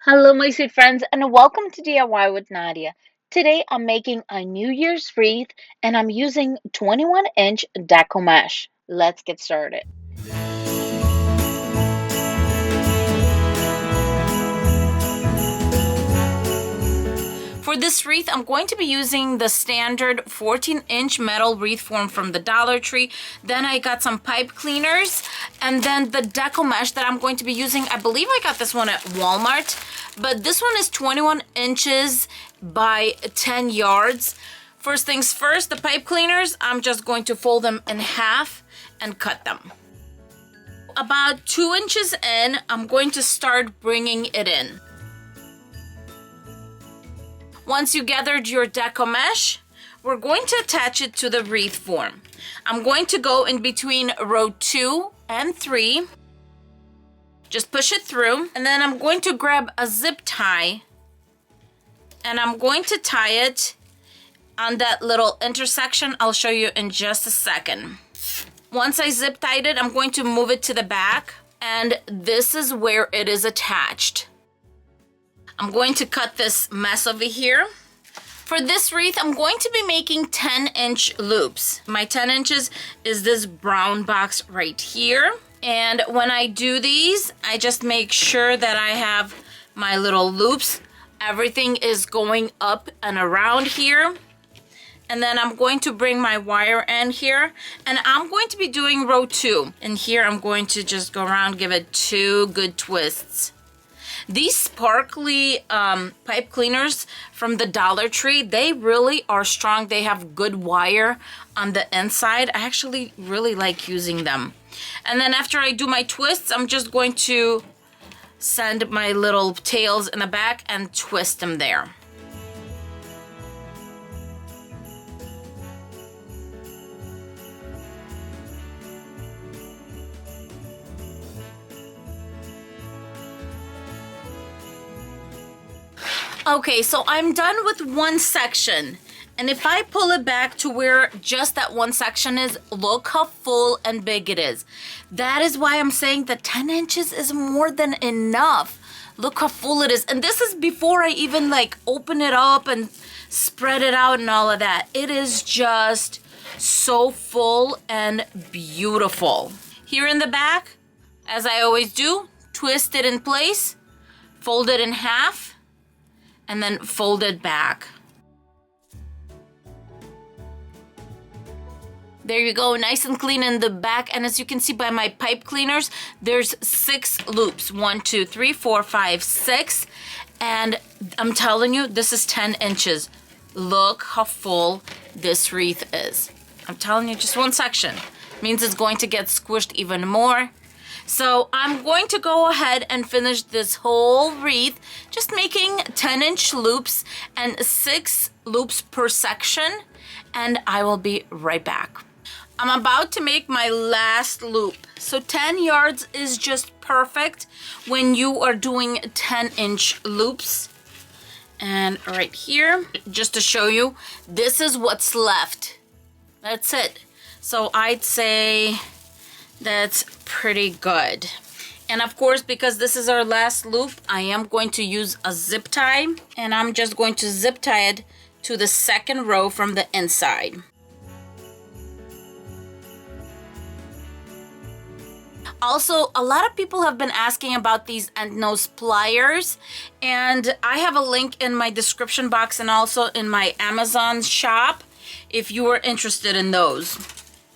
Hello, my sweet friends, and welcome to DIY with Nadia. Today, I'm making a New Year's wreath, and I'm using 21-inch Deco mesh. Let's get started. For this wreath, I'm going to be using the standard 14-inch metal wreath form from the Dollar Tree. Then I got some pipe cleaners, and then the Deco mesh that I'm going to be using. I believe I got this one at Walmart, but this one is 21 inches by 10 yards. First things first, the pipe cleaners, I'm just going to fold them in half and cut them. About 2 inches in, I'm going to start bringing it in. Once you gathered your Deco mesh, we're going to attach it to the wreath form. I'm going to go in between row 2 and 3. Just push it through, and then I'm going to grab a zip tie, and I'm going to tie it on that little intersection. I'll show you in just a second. Once I zip tied it, I'm going to move it to the back, and this is where it is attached. I'm going to cut this mess over here. For this wreath, I'm going to be making 10-inch loops. My 10 inches is this brown box right here. And when I do these, I just make sure that I have my little loops. Everything is going up and around here. And then I'm going to bring my wire end here. And I'm going to be doing row 2. And here I'm going to just go around, give it 2 good twists. These sparkly pipe cleaners from the Dollar Tree, they really are strong. They have good wire on the inside. I actually really like using them. And then after I do my twists, I'm just going to send my little tails in the back and twist them there. Okay, so I'm done with one section. And if I pull it back to where just that one section is, look how full and big it is. That is why I'm saying that 10 inches is more than enough. Look how full it is. And this is before I even like open it up and spread it out and all of that. It is just so full and beautiful. Here in the back, as I always do, twist it in place, fold it in half, and then fold it back. There you go, nice and clean in the back. And as you can see by my pipe cleaners, there's 6 loops. 1, 2, 3, 4, 5, 6. And I'm telling you, this is 10 inches. Look how full this wreath is. I'm telling you, just one section means it's going to get squished even more. So I'm going to go ahead and finish this whole wreath, just making 10-inch loops and 6 loops per section, and I will be right back. I'm about to make my last loop. So 10 yards is just perfect when you are doing 10-inch loops. And right here, just to show you, this is what's left. That's it. So I'd say that's pretty good. And of course, because this is our last loop, I am going to use a zip tie, and I'm just going to zip tie it to the second row from the inside. Also, a lot of people have been asking about these end nose pliers, and I have a link in my description box and also in my Amazon shop if you are interested in those.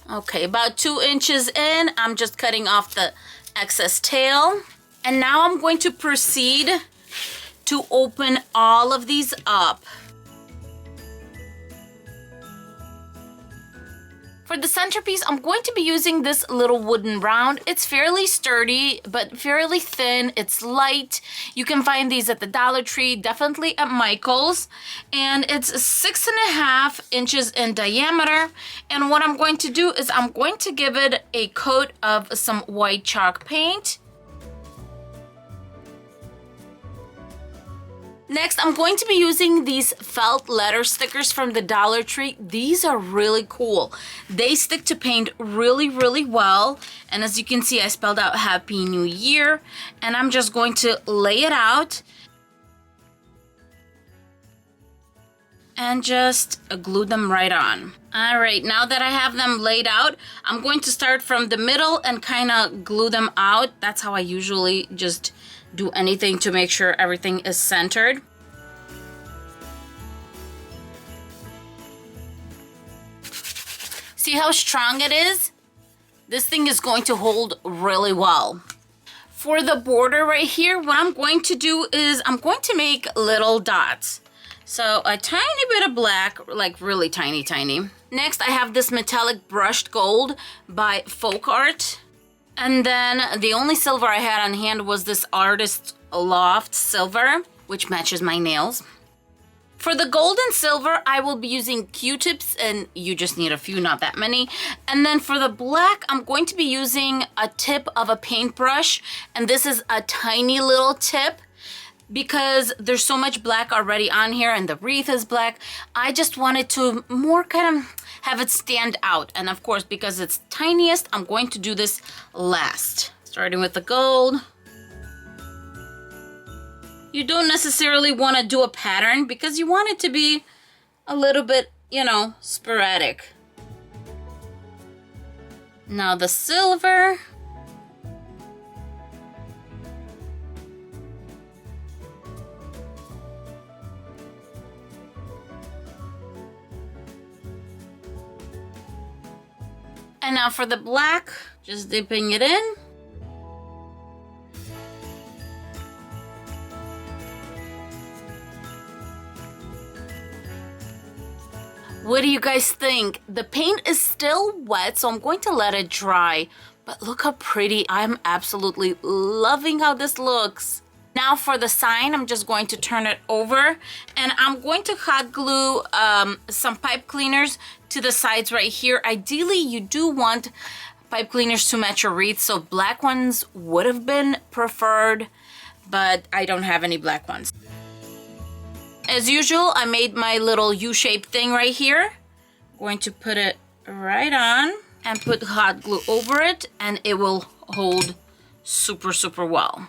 Okay, about 2 inches in, I'm just cutting off the excess tail. And now I'm going to proceed to open all of these up. For the centerpiece, I'm going to be using this little wooden round. It's fairly sturdy, but fairly thin. It's light. You can find these at the Dollar Tree, definitely at Michael's. And it's 6.5 inches in diameter. And what I'm going to do is I'm going to give it a coat of some white chalk paint. Next, I'm going to be using these felt letter stickers from the Dollar Tree. These are really cool. They stick to paint really, really well. And as you can see, I spelled out Happy New Year. And I'm just going to lay it out. and just glue them right on. All right, now that I have them laid out, I'm going to start from the middle and kind of glue them out. That's how I usually just do anything to make sure everything is centered. See how strong it is? This thing is going to hold really well. For the border right here, what I'm going to do is I'm going to make little dots. So a tiny bit of black, like really tiny. Next, I have this metallic brushed gold by Folk Art. And then the only silver I had on hand was this Artist Loft silver, which matches my nails. For the gold and silver, I will be using Q-tips, and you just need a few, not that many. And then for the black, I'm going to be using a tip of a paintbrush, and this is a tiny little tip because there's so much black already on here and the wreath is black. I just wanted to more kind of have it stand out. And of course, because it's tiniest, I'm going to do this last. Starting with the gold. You don't necessarily want to do a pattern because you want it to be a little bit, you know, sporadic. Now the silver. And now for the black, just dipping it in. What do you guys think? The paint is still wet, so I'm going to let it dry. But look how pretty. I'm absolutely loving how this looks. Now for the sign, I'm just going to turn it over. And I'm going to hot glue some pipe cleaners to the sides right here. Ideally, you do want pipe cleaners to match your wreath. So black ones would have been preferred, but I don't have any black ones. As usual, I made my little U-shaped thing right here. I'm going to put it right on and put hot glue over it, and it will hold super well.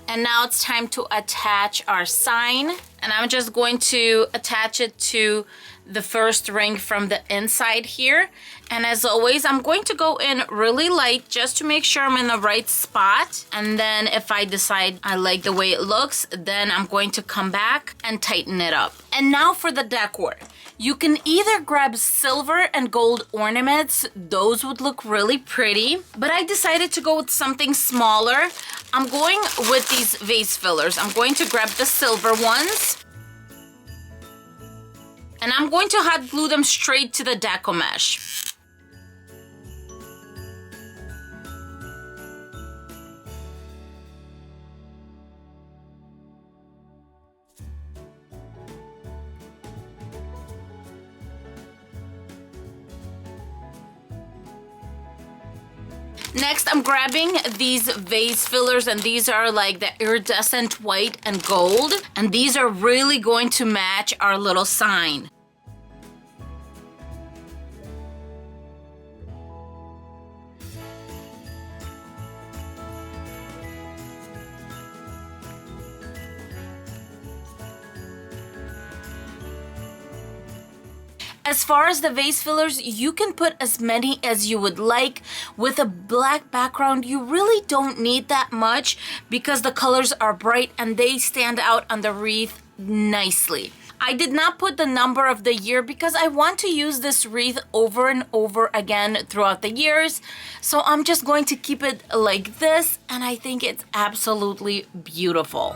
And now it's time to attach our sign. And I'm just going to attach it to the first ring from the inside here. And as always, I'm going to go in really light just to make sure I'm in the right spot. And then if I decide I like the way it looks, then I'm going to come back and tighten it up. And now for the decor. You can either grab silver and gold ornaments. Those would look really pretty. But I decided to go with something smaller. I'm going with these vase fillers. I'm going to grab the silver ones. And I'm going to hot glue them straight to the Deco mesh. Next, I'm grabbing these vase fillers, and these are like the iridescent white and gold. And these are really going to match our little sign. As far as the vase fillers, you can put as many as you would like. With a black background, you really don't need that much because the colors are bright and they stand out on the wreath nicely. I did not put the number of the year because I want to use this wreath over and over again throughout the years. So I'm just going to keep it like this, and I think it's absolutely beautiful.